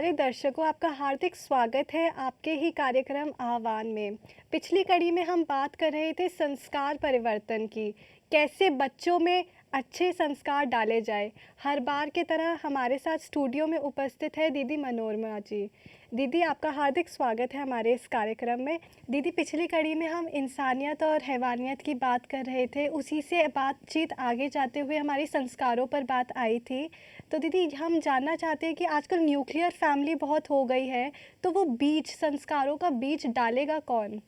प्यारे दर्शकों, आपका हार्दिक स्वागत है आपके ही कार्यक्रम आह्वान में। पिछली कड़ी में हम बात कर रहे थे संस्कार परिवर्तन की, कैसे बच्चों में अच्छे संस्कार डाले जाए। हर बार की तरह हमारे साथ स्टूडियो में उपस्थित है दीदी मनोरमा जी। दीदी, आपका हार्दिक स्वागत है हमारे इस कार्यक्रम में। दीदी, पिछली कड़ी में हम इंसानियत और हैवानियत की बात कर रहे थे, उसी से बातचीत आगे जाते हुए हमारी संस्कारों पर बात आई थी। तो दीदी, हम जानना चाहते हैं कि आजकल न्यूक्लियर फैमिली बहुत हो गई है, तो वो बीज, संस्कारों का बीज डालेगा कौन?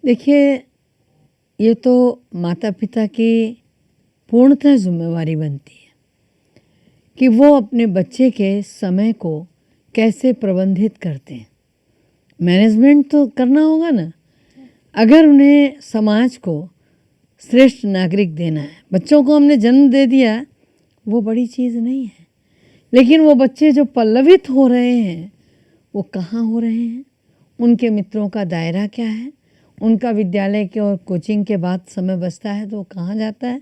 देखिए, ये तो माता पिता की पूर्णतः जिम्मेवारी बनती है कि वो अपने बच्चे के समय को कैसे प्रबंधित करते हैं। मैनेजमेंट तो करना होगा ना। अगर उन्हें समाज को श्रेष्ठ नागरिक देना है, बच्चों को हमने जन्म दे दिया, वो बड़ी चीज़ नहीं है, लेकिन वो बच्चे जो पल्लवित हो रहे हैं वो कहाँ हो रहे हैं, उनके मित्रों का दायरा क्या है, उनका विद्यालय के और कोचिंग के बाद समय बचता है तो वो कहाँ जाता है।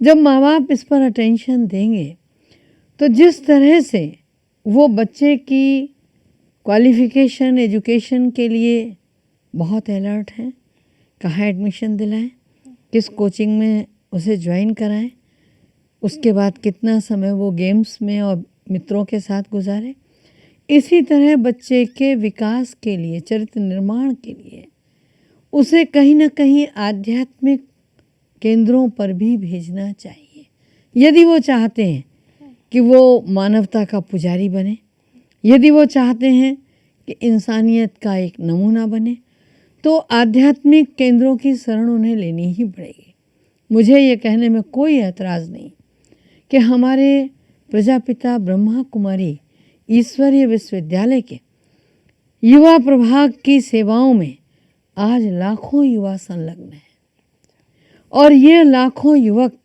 जब माँ बाप इस पर अटेंशन देंगे तो जिस तरह से वो बच्चे की क्वालिफ़िकेशन एजुकेशन के लिए बहुत अलर्ट हैं, कहाँ एडमिशन दिलाएं, किस कोचिंग में उसे ज्वाइन कराएं, उसके बाद कितना समय वो गेम्स में और मित्रों के साथ गुजारे। इसी तरह बच्चे के विकास के लिए, चरित्र निर्माण के लिए उसे कहीं ना कहीं आध्यात्मिक केंद्रों पर भी भेजना चाहिए। यदि वो चाहते हैं कि वो मानवता का पुजारी बने, यदि वो चाहते हैं कि इंसानियत का एक नमूना बने, तो आध्यात्मिक केंद्रों की शरण उन्हें लेनी ही पड़ेगी। मुझे ये कहने में कोई ऐतराज़ नहीं कि हमारे प्रजापिता ब्रह्मा कुमारी ईश्वरीय विश्वविद्यालय के युवा प्रभाग की सेवाओं में आज लाखों युवा संलग्न हैं और ये लाखों युवक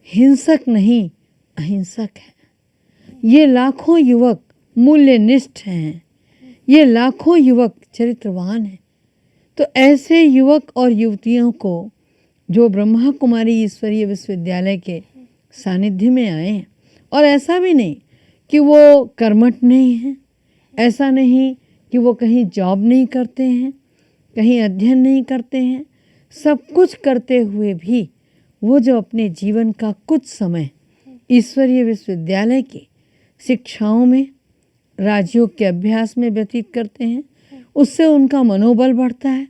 हिंसक नहीं, अहिंसक हैं। ये लाखों युवक मूल्यनिष्ठ हैं, ये लाखों युवक चरित्रवान हैं। तो ऐसे युवक और युवतियों को जो ब्रह्मा कुमारी ईश्वरीय विश्वविद्यालय के सानिध्य में आए हैं, और ऐसा भी नहीं कि वो कर्मठ नहीं हैं, ऐसा नहीं कि वो कहीं जॉब नहीं करते हैं, कहीं अध्ययन नहीं करते हैं, सब कुछ करते हुए भी वो जो अपने जीवन का कुछ समय ईश्वरीय विश्वविद्यालय की शिक्षाओं में, राजयोग के अभ्यास में व्यतीत करते हैं, उससे उनका मनोबल बढ़ता है,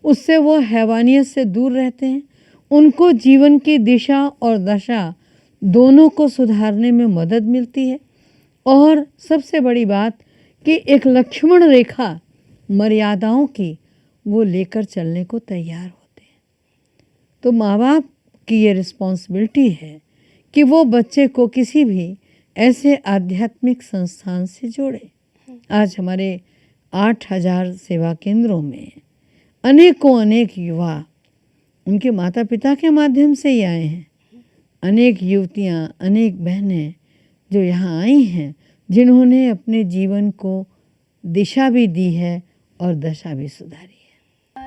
उससे वो हैवानियत से दूर रहते हैं, उनको जीवन की दिशा और दशा दोनों को सुधारने में मदद मिलती है। और सबसे बड़ी बात कि एक लक्ष्मण रेखा मर्यादाओं की वो लेकर चलने को तैयार होते हैं। तो माँ बाप की ये रिस्पॉन्सिबिलिटी है कि वो बच्चे को किसी भी ऐसे आध्यात्मिक संस्थान से जोड़े। आज हमारे 8,000 सेवा केंद्रों में अनेकों अनेक युवा उनके माता पिता के माध्यम से ही आए हैं। अनेक युवतियाँ, अनेक बहनें जो यहाँ आई हैं, जिन्होंने अपने जीवन को दिशा भी दी है और दशा भी सुधारी है।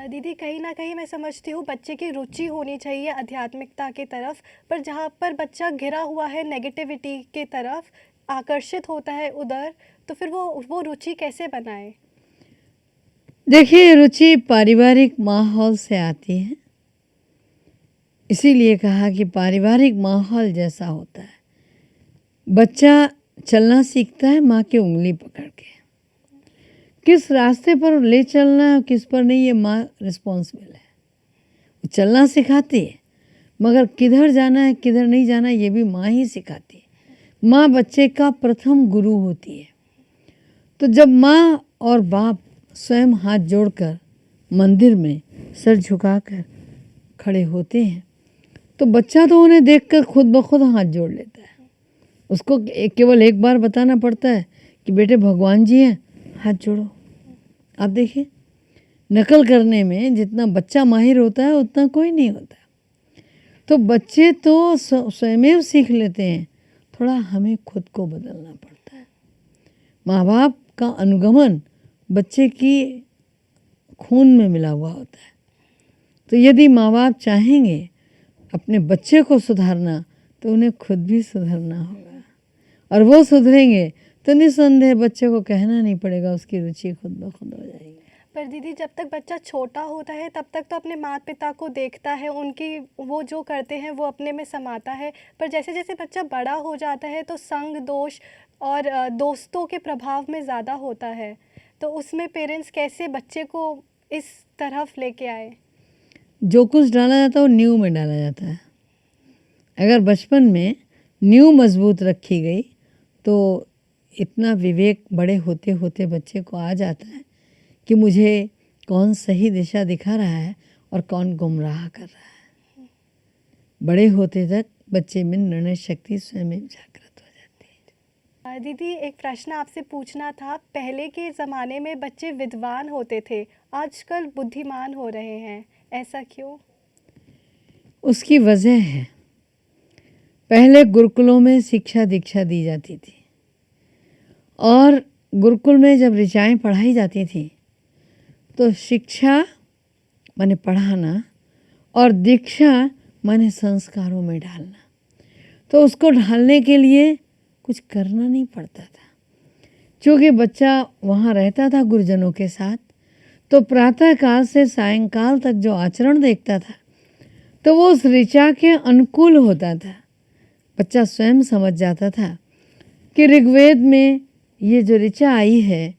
दीदी, कहीं ना कहीं मैं समझती हूँ बच्चे की रुचि होनी चाहिए आध्यात्मिकता की तरफ, पर जहाँ पर बच्चा घिरा हुआ है नेगेटिविटी की तरफ, आकर्षित होता है उधर, तो फिर वो रुचि कैसे बनाए? देखिए, रुचि पारिवारिक माहौल से आती है। इसीलिए कहा कि पारिवारिक माहौल जैसा होता है, बच्चा चलना सीखता है माँ की उंगली पकड़ के। किस रास्ते पर ले चलना है, किस पर नहीं, ये माँ रिस्पॉन्सिबल है। वो चलना सिखाती है, मगर किधर जाना है किधर नहीं जाना है ये भी माँ ही सिखाती है। माँ बच्चे का प्रथम गुरु होती है। तो जब माँ और बाप स्वयं हाथ जोड़कर मंदिर में सर झुकाकर खड़े होते हैं, तो बच्चा तो उन्हें देखकर खुद ब खुद हाथ जोड़ लेता है। उसको केवल एक बार बताना पड़ता है कि बेटे भगवान जी हैं, हाथ जोड़ो। आप देखिए, नकल करने में जितना बच्चा माहिर होता है उतना कोई नहीं होता। तो बच्चे तो स्वयं सीख लेते हैं, थोड़ा हमें खुद को बदलना पड़ता है। माँ बाप का अनुगमन बच्चे की खून में मिला हुआ होता है। तो यदि माँ बाप चाहेंगे अपने बच्चे को सुधारना, तो उन्हें खुद भी सुधरना होगा और वो सुधरेंगे तो निस्संदेह बच्चे को कहना नहीं पड़ेगा, उसकी रुचि खुद ब खुद हो जाएगी। पर दीदी जब तक बच्चा छोटा होता है तब तक तो अपने माता पिता को देखता है, उनकी वो जो करते हैं वो अपने में समाता है। पर जैसे जैसे बच्चा बड़ा हो जाता है तो संग दोष और दोस्तों के प्रभाव में ज़्यादा होता है, तो उसमें पेरेंट्स कैसे बच्चे को इस तरफ लेके आए? जो कुछ डाला जाता है वो नींव में डाला जाता है। अगर बचपन में नींव मजबूत रखी गई तो इतना विवेक बड़े होते होते बच्चे को आ जाता है कि मुझे कौन सही दिशा दिखा रहा है और कौन गुमराह कर रहा है। बड़े होते तक बच्चे में निर्णय शक्ति स्वयं जागृत हो जाती है। दीदी एक प्रश्न आपसे पूछना था, पहले के ज़माने में बच्चे विद्वान होते थे, आजकल बुद्धिमान हो रहे हैं, ऐसा क्यों? उसकी वजह है, पहले गुरुकुलों में शिक्षा दीक्षा दी जाती थी और गुरुकुल में जब ऋचाएँ पढ़ाई जाती थी तो शिक्षा माने पढ़ाना और दीक्षा माने संस्कारों में डालना। तो उसको ढालने के लिए कुछ करना नहीं पड़ता था, क्योंकि बच्चा वहाँ रहता था गुरुजनों के साथ, तो प्रातःकाल से सायंकाल तक जो आचरण देखता था तो वो उस ऋचा के अनुकूल होता था। बच्चा स्वयं समझ जाता था कि ऋग्वेद में ये जो ऋचा आई है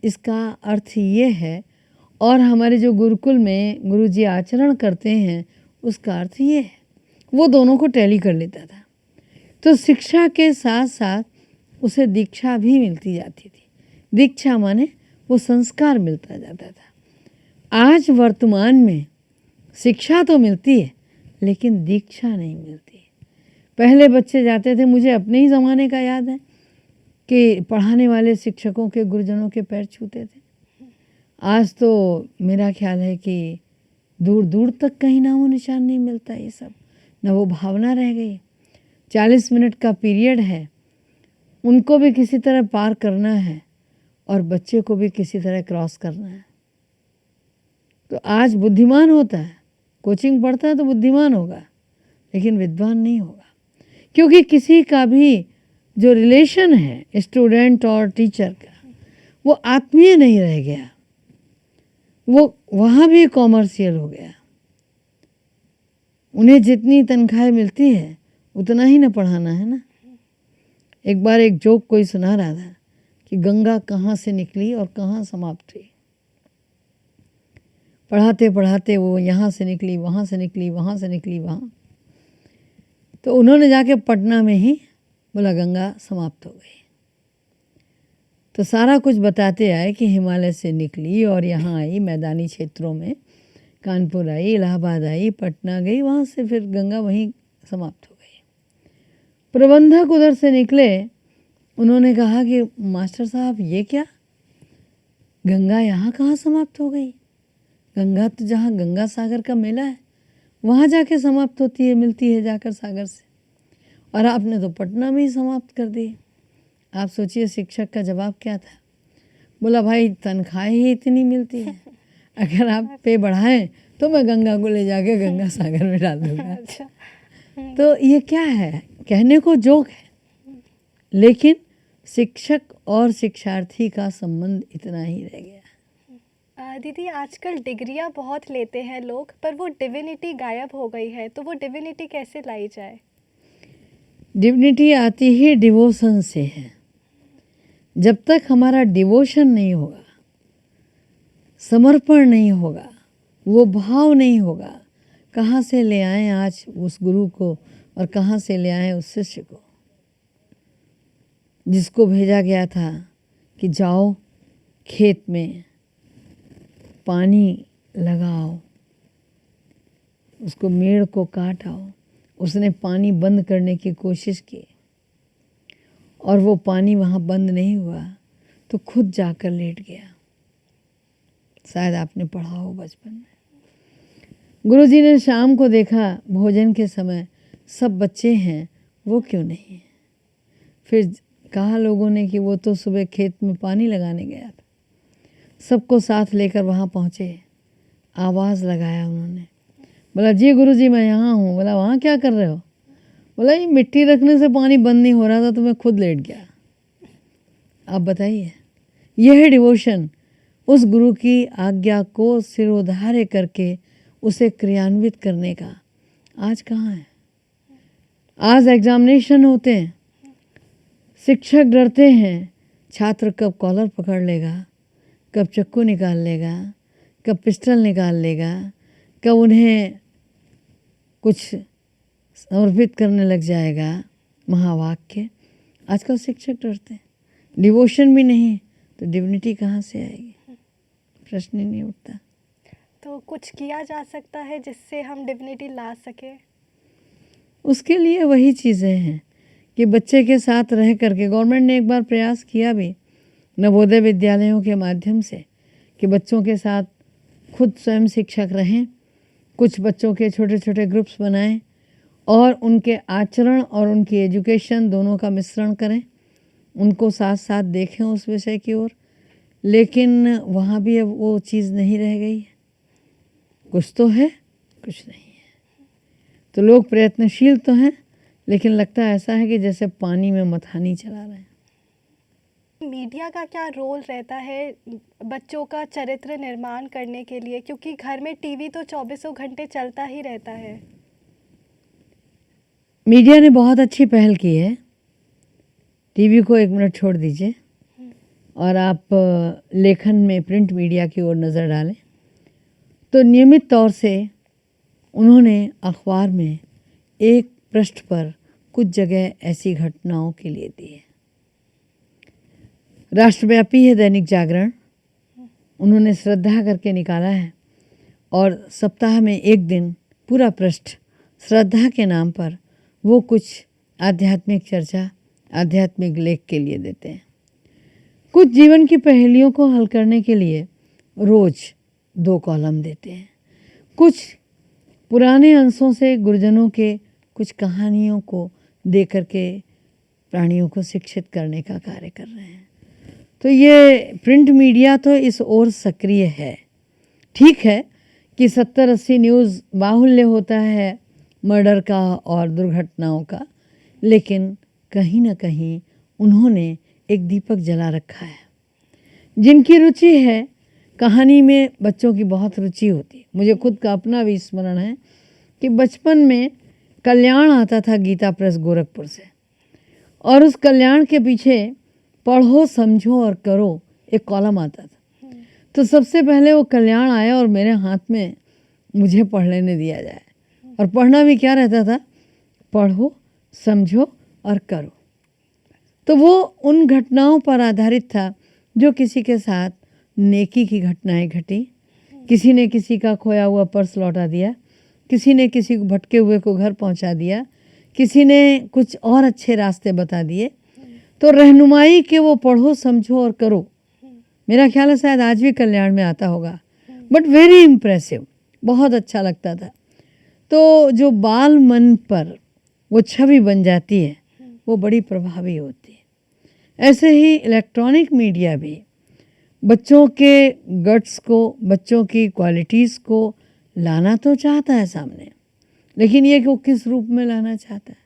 इसका अर्थ ये है और हमारे जो गुरुकुल में गुरुजी आचरण करते हैं उसका अर्थ ये है। वो दोनों को टैली कर लेता था। तो शिक्षा के साथ साथ उसे दीक्षा भी मिलती जाती थी। दीक्षा माने वो संस्कार मिलता जाता था। आज वर्तमान में शिक्षा तो मिलती है लेकिन दीक्षा नहीं मिलती। पहले बच्चे जाते थे, मुझे अपने ही ज़माने का याद है कि पढ़ाने वाले शिक्षकों के गुरुजनों के पैर छूते थे। आज तो मेरा ख्याल है कि दूर दूर तक कहीं नामो निशान नहीं मिलता। ये सब न वो भावना रह गई। 40 मिनट का पीरियड है, उनको भी किसी तरह पार करना है और बच्चे को भी किसी तरह क्रॉस करना है। तो आज बुद्धिमान होता है, कोचिंग पढ़ता है तो बुद्धिमान होगा लेकिन विद्वान नहीं होगा, क्योंकि किसी का भी जो रिलेशन है स्टूडेंट और टीचर का वो आत्मीय नहीं रह गया, वो वहाँ भी कॉमर्शियल हो गया। उन्हें जितनी तनख्वाह मिलती है उतना ही ना पढ़ाना है ना। एक बार एक जोक कोई सुना रहा था कि गंगा कहाँ से निकली और कहाँ समाप्त हुई। पढ़ाते पढ़ाते वो यहाँ से निकली, वहाँ से निकली, वहाँ से निकली, वहाँ। तो उन्होंने जाके पटना में ही बोला गंगा समाप्त हो गई। तो सारा कुछ बताते आए कि हिमालय से निकली और यहाँ आई, मैदानी क्षेत्रों में कानपुर आई, इलाहाबाद आई, पटना गई, वहाँ से फिर गंगा वहीं समाप्त हो गई। प्रबंधक उधर से निकले, उन्होंने कहा कि मास्टर साहब ये क्या, गंगा यहाँ कहाँ समाप्त हो गई? गंगा तो जहाँ गंगा सागर का मेला है वहाँ जाके समाप्त होती है, मिलती है जाकर सागर से, और आपने तो पटना में ही समाप्त कर दी। आप सोचिए शिक्षक का जवाब क्या था। बोला भाई तनख्वाह ही इतनी मिलती है, अगर आप पे बढ़ाएं तो मैं गंगा को ले जाके गंगा सागर में डाल दूँगा। अच्छा। तो ये क्या है, कहने को जोक है लेकिन शिक्षक और शिक्षार्थी का संबंध इतना ही रह गया। दीदी आजकल डिग्रियां बहुत लेते हैं लोग, पर वो डिविनिटी गायब हो गई है, तो वो डिविनिटी कैसे लाई जाए? डिविनिटी आती ही डिवोशन से है। जब तक हमारा डिवोशन नहीं होगा, समर्पण नहीं होगा, वो भाव नहीं होगा, कहाँ से ले आएं आज उस गुरु को और कहाँ से ले आएं उस शिष्य को जिसको भेजा गया था कि जाओ खेत में पानी लगाओ, उसको मेड़ को काट आओ। उसने पानी बंद करने की कोशिश की और वो पानी वहाँ बंद नहीं हुआ तो खुद जाकर लेट गया। शायद आपने पढ़ा हो बचपन में। गुरुजी ने शाम को देखा भोजन के समय सब बच्चे हैं, वो क्यों नहीं है। फिर कहा लोगों ने कि वो तो सुबह खेत में पानी लगाने गया था। सबको साथ लेकर वहाँ पहुँचे, आवाज़ लगाया उन्होंने, बोला जी गुरुजी मैं यहाँ हूँ। बोला वहाँ क्या कर रहे हो? बोला ये मिट्टी रखने से पानी बंद नहीं हो रहा था तो मैं खुद लेट गया। आप बताइए, यह है डिवोशन, उस गुरु की आज्ञा को सिरोधार्य करके उसे क्रियान्वित करने का। आज कहाँ है? आज एग्जामिनेशन होते हैं, शिक्षक डरते हैं छात्र कब कॉलर पकड़ लेगा, कब चाकू निकाल लेगा, कब पिस्टल निकाल लेगा, कब उन्हें कुछ समर्पित करने लग जाएगा महावाक्य। आजकल शिक्षक डरते हैं। डिवोशन भी नहीं तो डिविनिटी कहाँ से आएगी? प्रश्न ही नहीं उठता। तो कुछ किया जा सकता है जिससे हम डिविनिटी ला सके? उसके लिए वही चीज़ें हैं कि बच्चे के साथ रह करके, गवर्नमेंट ने एक बार प्रयास किया भी नवोदय विद्यालयों के माध्यम से कि बच्चों के साथ खुद स्वयं शिक्षक रहें, कुछ बच्चों के छोटे छोटे ग्रुप्स बनाएं और उनके आचरण और उनकी एजुकेशन दोनों का मिश्रण करें, उनको साथ साथ देखें उस विषय की ओर। लेकिन वहाँ भी अब वो चीज़ नहीं रह गई है। कुछ तो है, कुछ नहीं है। तो लोग प्रयत्नशील तो हैं, लेकिन लगता ऐसा है कि जैसे पानी में मथानी चला रहे हैं। मीडिया का क्या रोल रहता है बच्चों का चरित्र निर्माण करने के लिए, क्योंकि घर में टीवी तो 24 घंटे चलता ही रहता है। मीडिया ने बहुत अच्छी पहल की है। टीवी को 1 मिनट छोड़ दीजिए और आप लेखन में प्रिंट मीडिया की ओर नज़र डालें तो नियमित तौर से उन्होंने अखबार में एक पृष्ठ पर कुछ जगह ऐसी घटनाओं के लिए दी है। राष्ट्रव्यापी है दैनिक जागरण, उन्होंने श्रद्धा करके निकाला है और सप्ताह में 1 दिन पूरा पृष्ठ श्रद्धा के नाम पर वो कुछ आध्यात्मिक चर्चा, आध्यात्मिक लेख के लिए देते हैं। कुछ जीवन की पहेलियों को हल करने के लिए रोज 2 कॉलम देते हैं। कुछ पुराने अंशों से गुरुजनों के कुछ कहानियों को दे करके प्राणियों को शिक्षित करने का कार्य कर रहे हैं। तो ये प्रिंट मीडिया तो इस ओर सक्रिय है। ठीक है कि 70-80 न्यूज़ बाहुल्य होता है मर्डर का और दुर्घटनाओं का, लेकिन कहीं ना कहीं उन्होंने एक दीपक जला रखा है। जिनकी रुचि है कहानी में, बच्चों की बहुत रुचि होती है। मुझे खुद का अपना भी स्मरण है कि बचपन में कल्याण आता था गीता प्रेस गोरखपुर से, और उस कल्याण के पीछे पढ़ो समझो और करो एक कॉलम आता था। तो सबसे पहले वो कल्याण आया और मेरे हाथ में मुझे पढ़ लेने दिया जाए। और पढ़ना भी क्या रहता था? पढ़ो समझो और करो। तो वो उन घटनाओं पर आधारित था जो किसी के साथ नेकी की घटनाएं घटी। किसी ने किसी का खोया हुआ पर्स लौटा दिया, किसी ने किसी को भटके हुए को घर पहुंचा दिया, किसी ने कुछ और अच्छे रास्ते बता दिए। तो रहनुमाई के वो पढ़ो समझो और करो, मेरा ख्याल है शायद आज भी कल्याण में आता होगा, बट वेरी इम्प्रेसिव, बहुत अच्छा लगता था। तो जो बाल मन पर वो छवि बन जाती है वो बड़ी प्रभावी होती है। ऐसे ही इलेक्ट्रॉनिक मीडिया भी बच्चों के गट्स को, बच्चों की क्वालिटीज़ को लाना तो चाहता है सामने, लेकिन ये कि वो किस रूप में लाना चाहता है।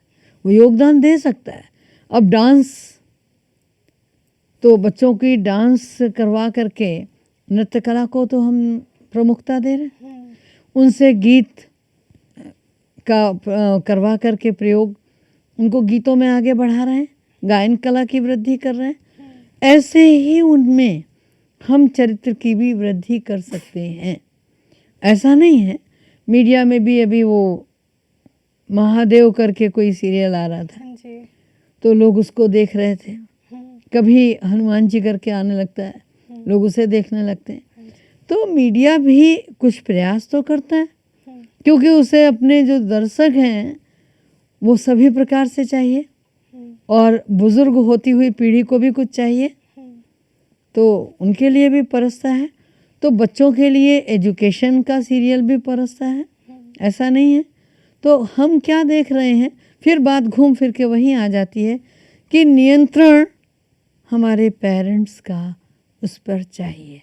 वो योगदान दे सकता है। अब डांस, तो बच्चों की डांस करवा करके नृत्य कला को तो हम प्रमुखता दे रहे हैं। उनसे गीत का करवा करके प्रयोग, उनको गीतों में आगे बढ़ा रहे हैं, गायन कला की वृद्धि कर रहे हैं। ऐसे ही उनमें हम चरित्र की भी वृद्धि कर सकते हैं। ऐसा नहीं है, मीडिया में भी अभी वो महादेव करके कोई सीरियल आ रहा था, तो लोग उसको देख रहे थे। कभी हनुमान जी करके आने लगता है, लोग उसे देखने लगते हैं। तो मीडिया भी कुछ प्रयास तो करता है, क्योंकि उसे अपने जो दर्शक हैं वो सभी प्रकार से चाहिए, और बुजुर्ग होती हुई पीढ़ी को भी कुछ चाहिए, तो उनके लिए भी परसता है। तो बच्चों के लिए एजुकेशन का सीरियल भी परसता है, ऐसा नहीं है। तो हम क्या देख रहे हैं, फिर बात घूम फिर के वहीं आ जाती है कि नियंत्रण हमारे पेरेंट्स का उस पर चाहिए।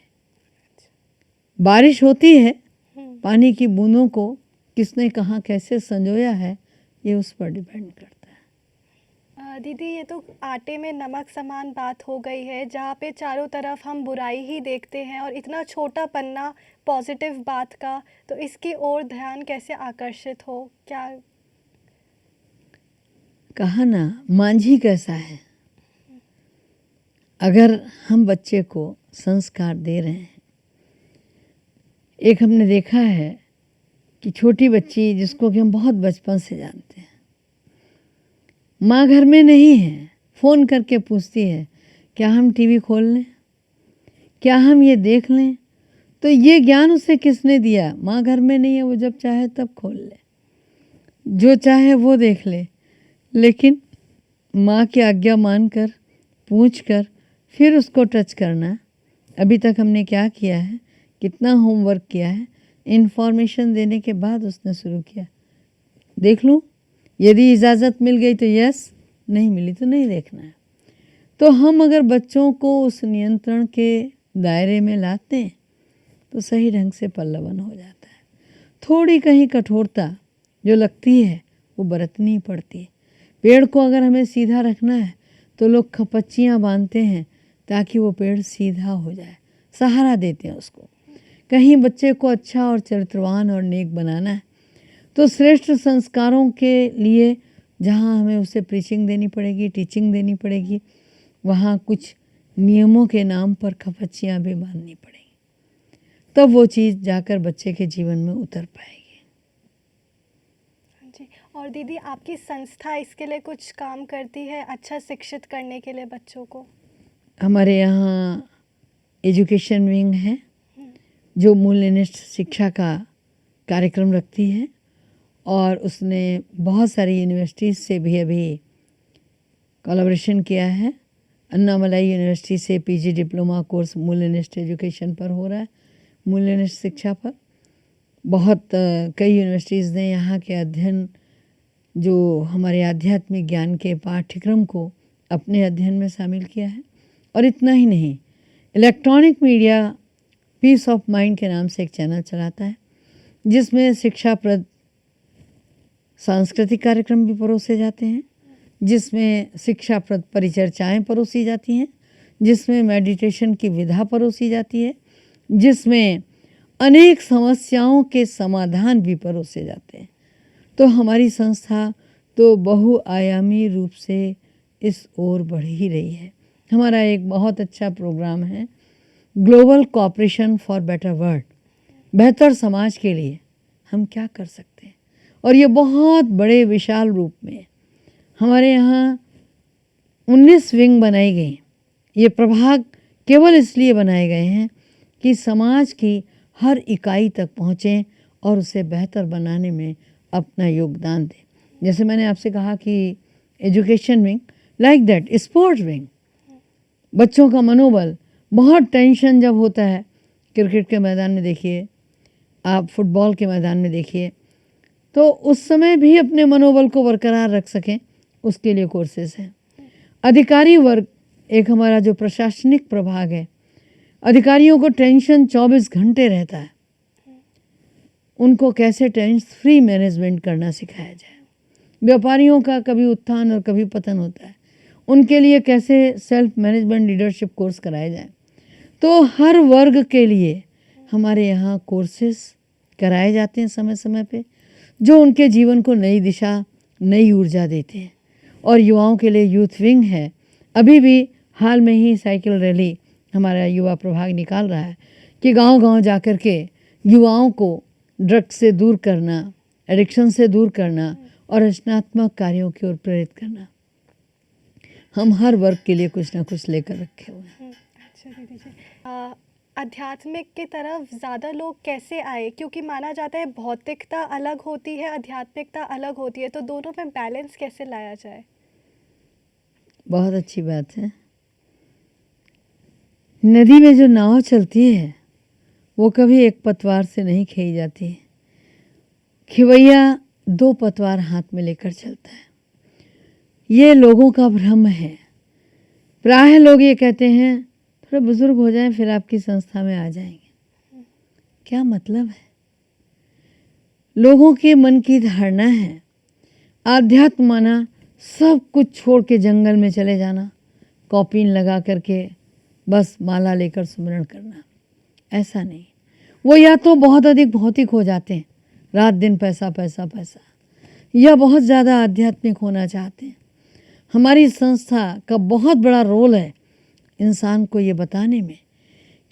बारिश होती है, पानी की बूंदों को किसने कहाँ कैसे संजोया है, ये उस पर डिपेंड करता है। दीदी ये तो आटे में नमक समान बात हो गई है, जहाँ पे चारों तरफ हम बुराई ही देखते हैं और इतना छोटा पन्ना पॉजिटिव बात का, तो इसकी ओर ध्यान कैसे आकर्षित हो क्या? कहा ना, मांझी कैसा है। अगर हम बच्चे को संस्कार दे रहे हैं, एक हमने देखा है कि छोटी बच्ची जिसको कि हम बहुत बचपन से जानते हैं, माँ घर में नहीं है, फ़ोन करके पूछती है क्या हम टीवी खोल लें, क्या हम ये देख लें। तो ये ज्ञान उसे किसने दिया? माँ घर में नहीं है, वो जब चाहे तब खोल ले, जो चाहे वो देख ले। लेकिन माँ की आज्ञा मानकर, पूछ कर फिर उसको टच करना। अभी तक हमने क्या किया है, कितना होमवर्क किया है, इन्फॉर्मेशन देने के बाद उसने शुरू किया। देख लूँ, यदि इजाज़त मिल गई तो यस, नहीं मिली तो नहीं देखना है। तो हम अगर बच्चों को उस नियंत्रण के दायरे में लाते हैं तो सही ढंग से पल्लवन हो जाता है। थोड़ी कहीं कठोरता जो लगती है वो बरतनी पड़ती है। पेड़ को अगर हमें सीधा रखना है तो लोग खपच्चियाँ बांधते हैं ताकि वो पेड़ सीधा हो जाए, सहारा देते हैं उसको। कहीं बच्चे को अच्छा और चरित्रवान और नेक बनाना है तो श्रेष्ठ संस्कारों के लिए जहाँ हमें उसे प्रीचिंग देनी पड़ेगी, टीचिंग देनी पड़ेगी, वहाँ कुछ नियमों के नाम पर खपच्चियाँ भी बांधनी पड़ेगी, तब वो चीज़ जाकर बच्चे के जीवन में उतर पाएगी। जी, और दीदी आपकी संस्था इसके लिए कुछ काम करती है अच्छा शिक्षित करने के लिए बच्चों को? हमारे यहाँ एजुकेशन विंग है जो मूल्यनिष्ठ शिक्षा का कार्यक्रम रखती है, और उसने बहुत सारी यूनिवर्सिटीज़ से भी अभी कोलैबोरेशन किया है। अन्नामलाई यूनिवर्सिटी से पीजी डिप्लोमा कोर्स मूल्यनिष्ठ एजुकेशन पर हो रहा है, मूल्यनिष्ठ शिक्षा पर। बहुत कई यूनिवर्सिटीज़ ने यहाँ के अध्ययन, जो हमारे आध्यात्मिक ज्ञान के पाठ्यक्रम को अपने अध्ययन में शामिल किया है। और इतना ही नहीं, electronic media peace of mind के नाम से एक चैनल चलाता है जिसमें शिक्षाप्रद सांस्कृतिक कार्यक्रम भी परोसे जाते हैं, जिसमें शिक्षाप्रद परिचर्चाएँ परोसी जाती हैं, जिसमें मेडिटेशन की विधा परोसी जाती है, जिसमें अनेक समस्याओं के समाधान भी परोसे जाते हैं। तो हमारी संस्था तो बहुआयामी रूप से इस ओर बढ़ ही रही है। हमारा एक बहुत अच्छा प्रोग्राम है, global cooperation for better world, बेहतर समाज के लिए हम क्या कर सकते हैं। और ये बहुत बड़े विशाल रूप में हमारे यहाँ 19 विंग बनाई गई। ये प्रभाग केवल इसलिए बनाए गए हैं कि समाज की हर इकाई तक पहुँचें और उसे बेहतर बनाने में अपना योगदान दें। जैसे मैंने आपसे कहा कि education wing, like that sports wing, बच्चों का मनोबल, बहुत टेंशन जब होता है, क्रिकेट के मैदान में देखिए, आप फुटबॉल के मैदान में देखिए, तो उस समय भी अपने मनोबल को बरकरार रख सकें, उसके लिए कोर्सेज हैं। अधिकारी वर्ग, एक हमारा जो प्रशासनिक प्रभाग है, अधिकारियों को टेंशन 24 घंटे रहता है, उनको कैसे टेंशन फ्री मैनेजमेंट करना सिखाया जाए। व्यापारियों का कभी उत्थान और कभी पतन होता है, उनके लिए कैसे सेल्फ मैनेजमेंट लीडरशिप कोर्स कराए जाए। तो हर वर्ग के लिए हमारे यहाँ कोर्सेस कराए जाते हैं समय समय पे, जो उनके जीवन को नई दिशा, नई ऊर्जा देते हैं। और युवाओं के लिए यूथ विंग है। अभी भी हाल में ही साइकिल रैली हमारा युवा प्रभाग निकाल रहा है कि गांव-गांव जाकर के युवाओं को ड्रग्स से दूर करना, एडिक्शन से दूर करना और रचनात्मक कार्यों की ओर प्रेरित करना। हम हर वर्ग के लिए कुछ ना कुछ लेकर रखे हुए हैं। अच्छा दीदी जी, आध्यात्मिक की तरफ ज़्यादा लोग कैसे आए? क्योंकि माना जाता है भौतिकता अलग होती है, आध्यात्मिकता अलग होती है, तो दोनों में बैलेंस कैसे लाया जाए? बहुत अच्छी बात है। नदी में जो नाव चलती है वो कभी एक पतवार से नहीं खींची जाती। खिवैया 2 पतवार हाथ में लेकर चलता है। ये लोगों का भ्रम है। प्रायः लोग ये कहते हैं थोड़े बुजुर्ग हो जाएं फिर आपकी संस्था में आ जाएंगे। क्या मतलब है? लोगों के मन की धारणा है आध्यात्म माना सब कुछ छोड़ के जंगल में चले जाना, कॉपीन लगा करके बस माला लेकर सुमिरन करना, ऐसा नहीं। वो या तो बहुत अधिक भौतिक हो जाते हैं, रात दिन पैसा पैसा पैसा, या बहुत ज़्यादा आध्यात्मिक होना चाहते हैं। हमारी संस्था का बहुत बड़ा रोल है इंसान को ये बताने में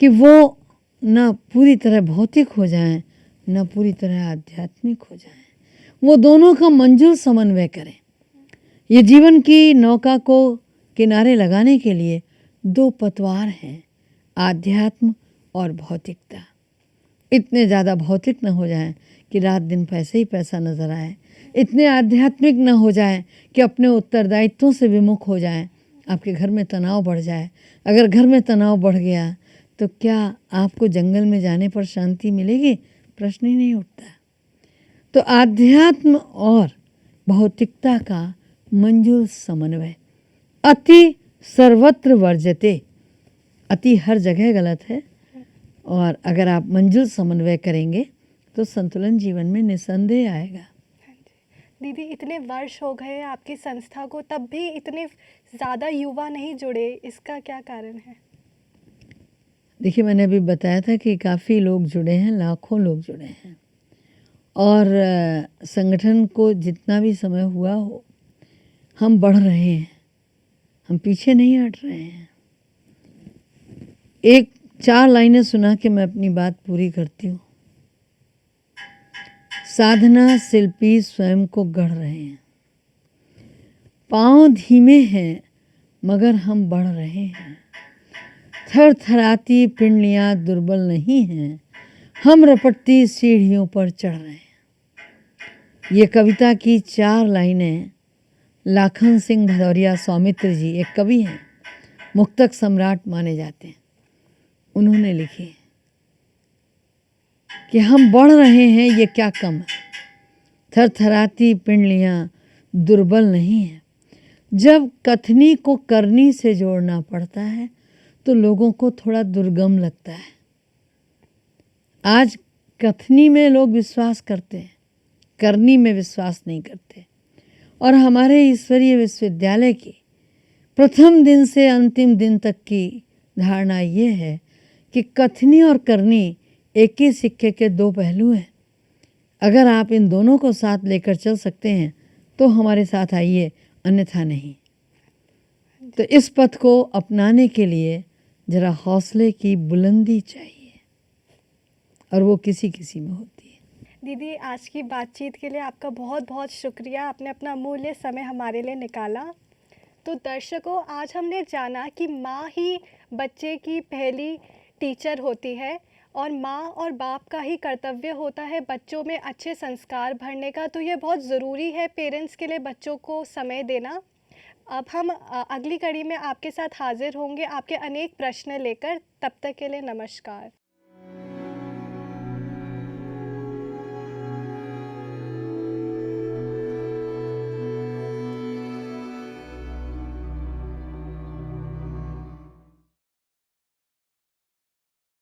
कि वो न पूरी तरह भौतिक हो जाएं, न पूरी तरह आध्यात्मिक हो जाएं। वो दोनों का मंजूर समन्वय करें। ये जीवन की नौका को किनारे लगाने के लिए दो पतवार हैं, आध्यात्म और भौतिकता। इतने ज़्यादा भौतिक न हो जाएं कि रात दिन पैसे ही पैसा नज़र आए, इतने आध्यात्मिक न हो जाएं कि अपने उत्तरदायित्वों से विमुख हो जाएं, आपके घर में तनाव बढ़ जाए। अगर घर में तनाव बढ़ गया तो क्या आपको जंगल में जाने पर शांति मिलेगी? प्रश्न ही नहीं उठता। तो आध्यात्म और भौतिकता का मंजूर समन्वय, अति सर्वत्र वर्जते, अति हर जगह गलत है, और अगर आप मंजूर समन्वय करेंगे तो संतुलन जीवन में निसंदेह आएगा। दीदी, इतने वर्ष हो गए आपकी संस्था को, तब भी इतने ज़्यादा युवा नहीं जुड़े, इसका क्या कारण है? देखिए, मैंने अभी बताया था कि काफ़ी लोग जुड़े हैं, लाखों लोग जुड़े हैं, और संगठन को जितना भी समय हुआ हो, हम बढ़ रहे हैं, हम पीछे नहीं हट रहे हैं। एक 4 लाइनें सुना के मैं अपनी बात पूरी करती हूँ। साधना शिल्पी स्वयं को गढ़ रहे हैं, पांव धीमे हैं मगर हम बढ़ रहे हैं, थरथराती पिंडलियाँ दुर्बल नहीं हैं, हम रपटती सीढ़ियों पर चढ़ रहे हैं। ये कविता की 4 लाइनें लाखन सिंह भदौरिया सौमित्र जी, एक कवि हैं, मुक्तक सम्राट माने जाते हैं, उन्होंने लिखी कि हम बढ़ रहे हैं, ये क्या कम है, थरथराती पिंडलियाँ दुर्बल नहीं है। जब कथनी को करनी से जोड़ना पड़ता है तो लोगों को थोड़ा दुर्गम लगता है। आज कथनी में लोग विश्वास करते हैं, करनी में विश्वास नहीं करते। और हमारे ईश्वरीय विश्वविद्यालय की प्रथम दिन से अंतिम दिन तक की धारणा ये है कि कथनी और करनी एक ही सिक्के के 2 पहलू हैं। अगर आप इन दोनों को साथ लेकर चल सकते हैं तो हमारे साथ आइए, अन्यथा नहीं। तो इस पथ को अपनाने के लिए जरा हौसले की बुलंदी चाहिए, और वो किसी किसी में होती है। दीदी, आज की बातचीत के लिए आपका बहुत बहुत शुक्रिया, आपने अपना अमूल्य समय हमारे लिए निकाला। तो दर्शकों, आज हमने जाना कि माँ ही बच्चे की पहली टीचर होती है, और माँ और बाप का ही कर्तव्य होता है बच्चों में अच्छे संस्कार भरने का। तो ये बहुत ज़रूरी है पेरेंट्स के लिए बच्चों को समय देना। अब हम अगली कड़ी में आपके साथ हाजिर होंगे आपके अनेक प्रश्न लेकर। तब तक के लिए नमस्कार।